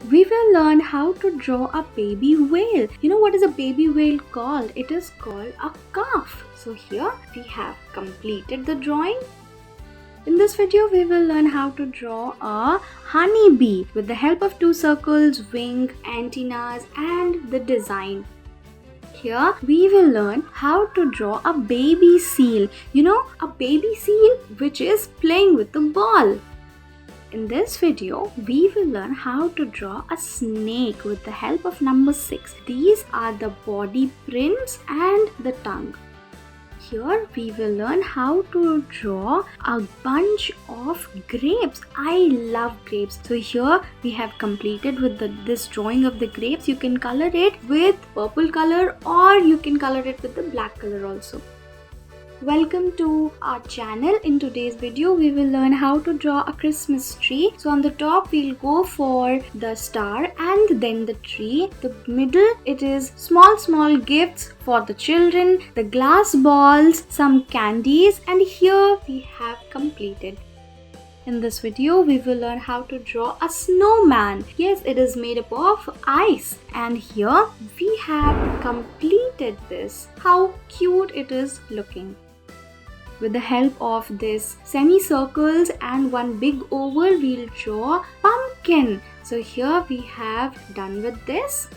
we will learn how to draw a baby whale. You know what is a baby whale called? It is called a calf. So here we have completed the drawing. In this video, we will learn how to draw a honeybee with the help of two circles, wing, antennas, and the design. Here we will learn how to draw a baby seal. You know, a baby seal which is playing with the ball. In this video, we will learn how to draw a snake with the help of number 6. These are the body prints and the tongue. Here we will learn how to draw a bunch of grapes. I love grapes. So here we have completed with this drawing of the grapes. You can color it with purple color or you can color it with the black color also. Welcome to our channel. In today's video, we will learn how to draw a Christmas tree. So on the top, we'll go for the star and then the tree. The middle, it is small gifts for the children, the glass balls, some candies, and here we have completed. In this video, we will learn how to draw a snowman. Yes, it is made up of ice. And here we have completed this. How cute it is looking. With the help of this semicircles and one big oval, we'll draw pumpkin. So here we have done with this.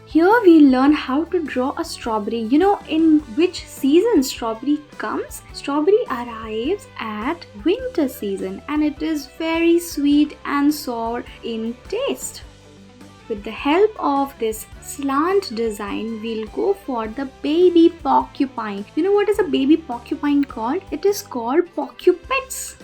Here we learn how to draw a strawberry. You know in which season strawberry comes? Strawberry arrives at winter season and it is very sweet and sour in taste. With the help of this slant design, we'll go for the baby porcupine. You know what is a baby porcupine called? It is called porcupets.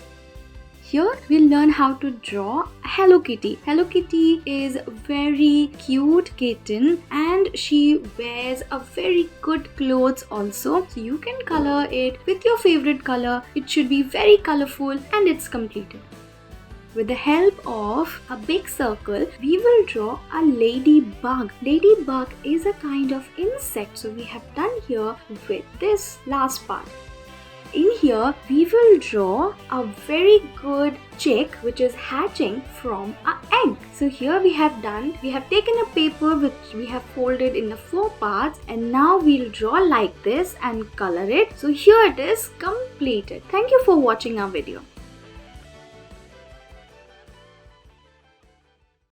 Here we'll learn how to draw Hello Kitty. Hello Kitty is a very cute kitten and she wears a very good clothes also. So you can color it with your favorite color. It should be very colorful and it's completed. With the help of a big circle, we will draw a ladybug. Ladybug is a kind of insect. So we have done here with this last part. In here, we will draw a very good chick which is hatching from an egg. So here we have taken a paper which we have folded in the 4 parts and now we'll draw like this and color it. So here it is completed. Thank you for watching our video.